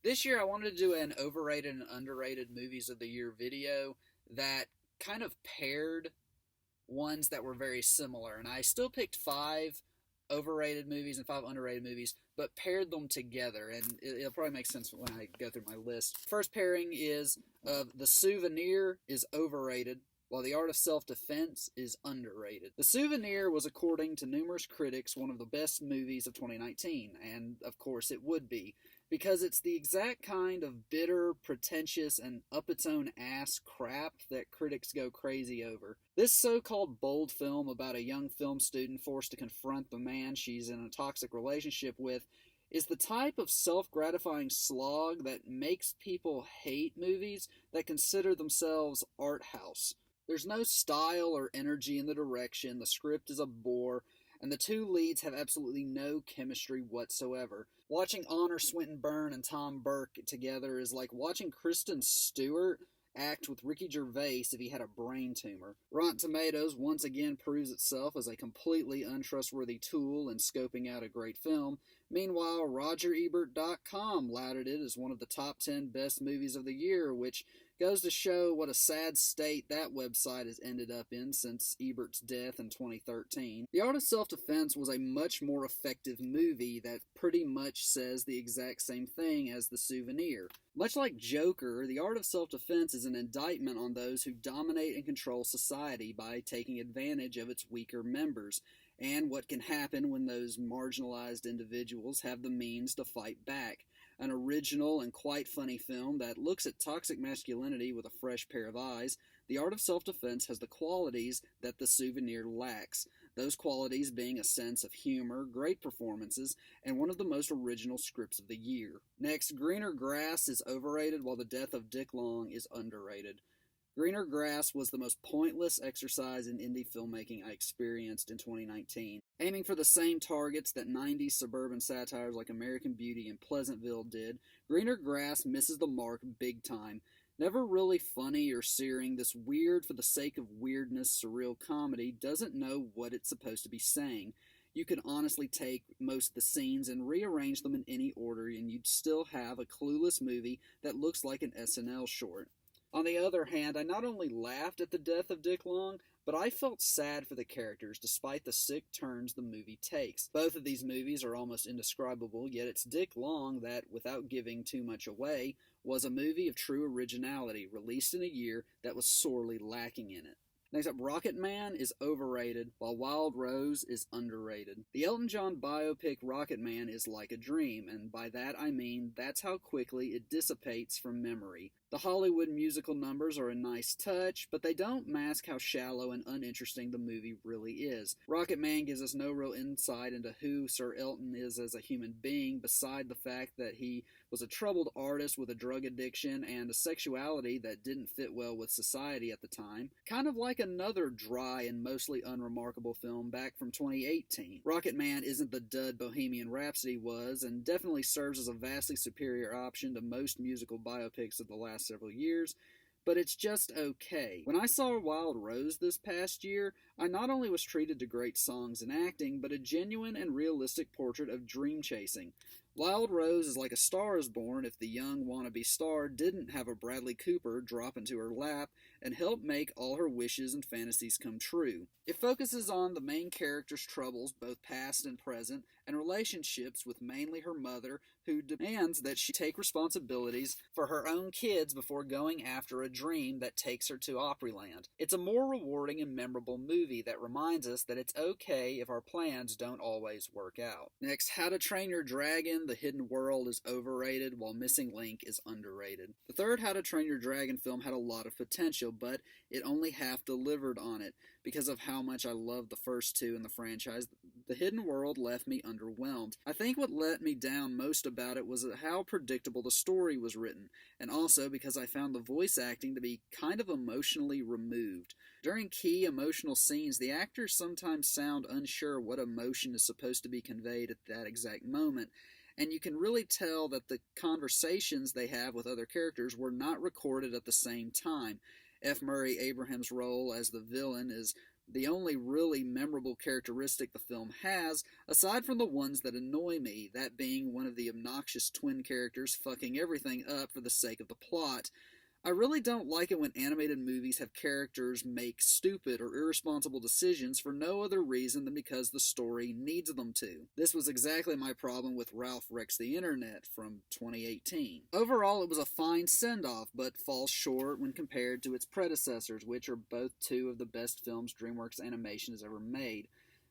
This year, I wanted to do an overrated and underrated movies of the year video that kind of paired ones that were very similar. And I still picked five overrated movies and five underrated movies, but paired them together. And it'll probably make sense when I go through my list. First pairing is of The Souvenir is overrated, while The Art of Self-Defense is underrated. The Souvenir was, according to numerous critics, one of the best movies of 2019, and of course it would be, because it's the exact kind of bitter, pretentious, and up-its-own-ass crap that critics go crazy over. This so-called bold film about a young film student forced to confront the man she's in a toxic relationship with is the type of self-gratifying slog that makes people hate movies that consider themselves art house. There's no style or energy in the direction, the script is a bore, and the two leads have absolutely no chemistry whatsoever. Watching Honor Swinton Byrne and Tom Burke together is like watching Kristen Stewart act with Ricky Gervais if he had a brain tumor. Rotten Tomatoes once again proves itself as a completely untrustworthy tool in scoping out a great film. Meanwhile, RogerEbert.com lauded it as one of the top 10 best movies of the year, which goes to show what a sad state that website has ended up in since Ebert's death in 2013. The Art of Self-Defense was a much more effective movie that pretty much says the exact same thing as The Souvenir. Much like Joker, The Art of Self-Defense is an indictment on those who dominate and control society by taking advantage of its weaker members, and what can happen when those marginalized individuals have the means to fight back. An original and quite funny film that looks at toxic masculinity with a fresh pair of eyes, The Art of Self-Defense has the qualities that The Souvenir lacks, those qualities being a sense of humor, great performances, and one of the most original scripts of the year. Next, Greener Grass is overrated while The Death of Dick Long is underrated. Greener Grass was the most pointless exercise in indie filmmaking I experienced in 2019. Aiming for the same targets that 90s suburban satires like American Beauty and Pleasantville did, Greener Grass misses the mark big time. Never really funny or searing, this weird for the sake of weirdness surreal comedy doesn't know what it's supposed to be saying. You could honestly take most of the scenes and rearrange them in any order and you'd still have a clueless movie that looks like an SNL short. On the other hand, I not only laughed at the death of Dick Long, but I felt sad for the characters despite the sick turns the movie takes. Both of these movies are almost indescribable, yet it's Dick Long that, without giving too much away, was a movie of true originality, released in a year that was sorely lacking in it. Next up, Rocket Man is overrated, while Wild Rose is underrated. The Elton John biopic Rocket Man is like a dream, and by that I mean that's how quickly it dissipates from memory. The Hollywood musical numbers are a nice touch, but they don't mask how shallow and uninteresting the movie really is. Rocket Man gives us no real insight into who Sir Elton is as a human being, beside the fact that he was a troubled artist with a drug addiction and a sexuality that didn't fit well with society at the time. Kind of like another dry and mostly unremarkable film back from 2018. Rocket Man isn't the dud Bohemian Rhapsody was, and definitely serves as a vastly superior option to most musical biopics of the last several years, but it's just okay. When I saw Wild Rose this past year, I not only was treated to great songs and acting, but a genuine and realistic portrait of dream chasing. Wild Rose is like A Star is Born if the young wannabe star didn't have a Bradley Cooper drop into her lap and help make all her wishes and fantasies come true. It focuses on the main character's troubles, both past and present, and relationships with mainly her mother, who demands that she take responsibilities for her own kids before going after a dream that takes her to Opryland. It's a more rewarding and memorable movie that reminds us that it's okay if our plans don't always work out. Next, How to Train Your Dragon: The Hidden World is overrated, while Missing Link is underrated. The third How to Train Your Dragon film had a lot of potential, but it only half delivered on it. Because of how much I loved the first two in the franchise, The Hidden World left me underwhelmed. I think what let me down most about it was how predictable the story was written, and also because I found the voice acting to be kind of emotionally removed. During key emotional scenes, the actors sometimes sound unsure what emotion is supposed to be conveyed at that exact moment, and you can really tell that the conversations they have with other characters were not recorded at the same time. F. Murray Abraham's role as the villain is the only really memorable characteristic the film has, aside from the ones that annoy me, that being one of the obnoxious twin characters fucking everything up for the sake of the plot. I really don't like it when animated movies have characters make stupid or irresponsible decisions for no other reason than because the story needs them to. This was exactly my problem with Ralph Wrecks the Internet from 2018. Overall, it was a fine send-off, but falls short when compared to its predecessors, which are both two of the best films DreamWorks Animation has ever made.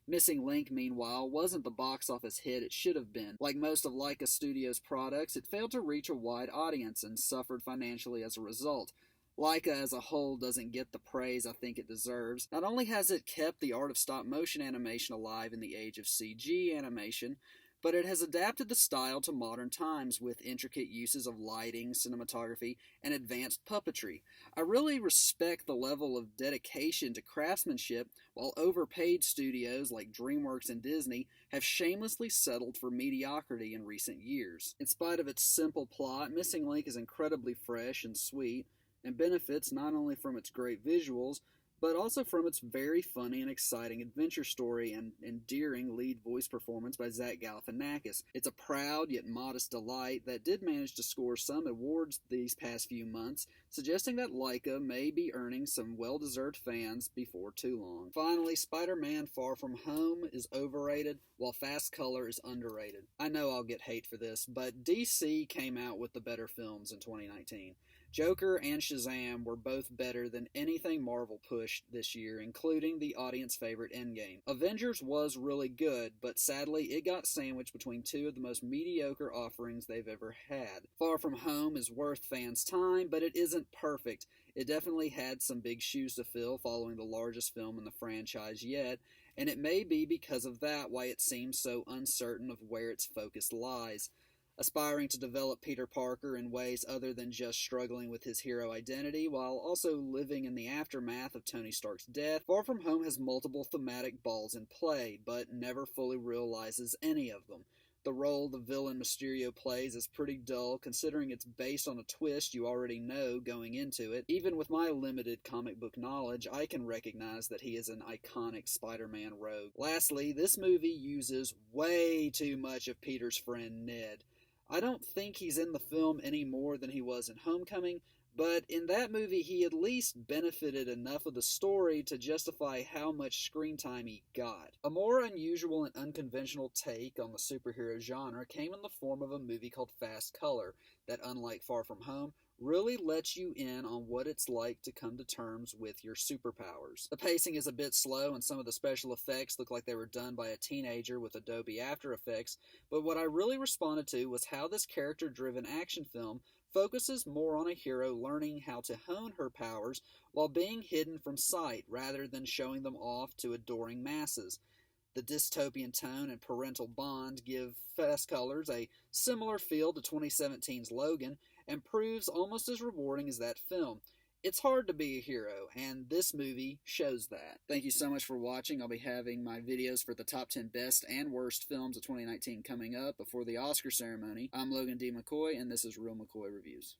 Missing Link, meanwhile, wasn't the box office hit it should have been. Like most of Laika Studios' products, it failed to reach a wide audience and suffered financially as a result. Laika as a whole doesn't get the praise I think it deserves. Not only has it kept the art of stop-motion animation alive in the age of CG animation, but it has adapted the style to modern times with intricate uses of lighting, cinematography, and advanced puppetry. I really respect the level of dedication to craftsmanship, while overpaid studios like DreamWorks and Disney have shamelessly settled for mediocrity in recent years. In spite of its simple plot, Missing Link is incredibly fresh and sweet, and benefits not only from its great visuals, but also from its very funny and exciting adventure story and endearing lead voice performance by Zach Galifianakis. It's a proud yet modest delight that did manage to score some awards these past few months, suggesting that Laika may be earning some well-deserved fans before too long. Finally, SpiderMan Far From Home is overrated, while Fast Color is underrated. I know I'll get hate for this, but DC came out with the better films in 2019. Joker and Shazam were both better than anything Marvel pushed this year, including the audience favorite Endgame. Avengers was really good, but sadly it got sandwiched between two of the most mediocre offerings they've ever had. Far From Home is worth fans' time, but it isn't perfect. It definitely had some big shoes to fill following the largest film in the franchise yet, and it may be because of that why it seems so uncertain of where its focus lies. Aspiring to develop Peter Parker in ways other than just struggling with his hero identity, while also living in the aftermath of Tony Stark's death, Far From Home has multiple thematic balls in play, but never fully realizes any of them. The role the villain Mysterio plays is pretty dull, considering it's based on a twist you already know going into it. Even with my limited comic book knowledge, I can recognize that he is an iconic Spider-Man rogue. Lastly, this movie uses way too much of Peter's friend Ned. I don't think he's in the film any more than he was in Homecoming, but in that movie he at least benefited enough of the story to justify how much screen time he got. A more unusual and unconventional take on the superhero genre came in the form of a movie called Fast Color that, unlike Far From Home, really lets you in on what it's like to come to terms with your superpowers. The pacing is a bit slow and some of the special effects look like they were done by a teenager with Adobe After Effects, but what I really responded to was how this character-driven action film focuses more on a hero learning how to hone her powers while being hidden from sight rather than showing them off to adoring masses. The dystopian tone and parental bond give Fast Colors a similar feel to 2017's Logan and proves almost as rewarding as that film. It's hard to be a hero, and this movie shows that. Thank you so much for watching. I'll be having my videos for the top 10 best and worst films of 2019 coming up before the Oscar ceremony. I'm Logan D. McCoy, and this is Real McCoy Reviews.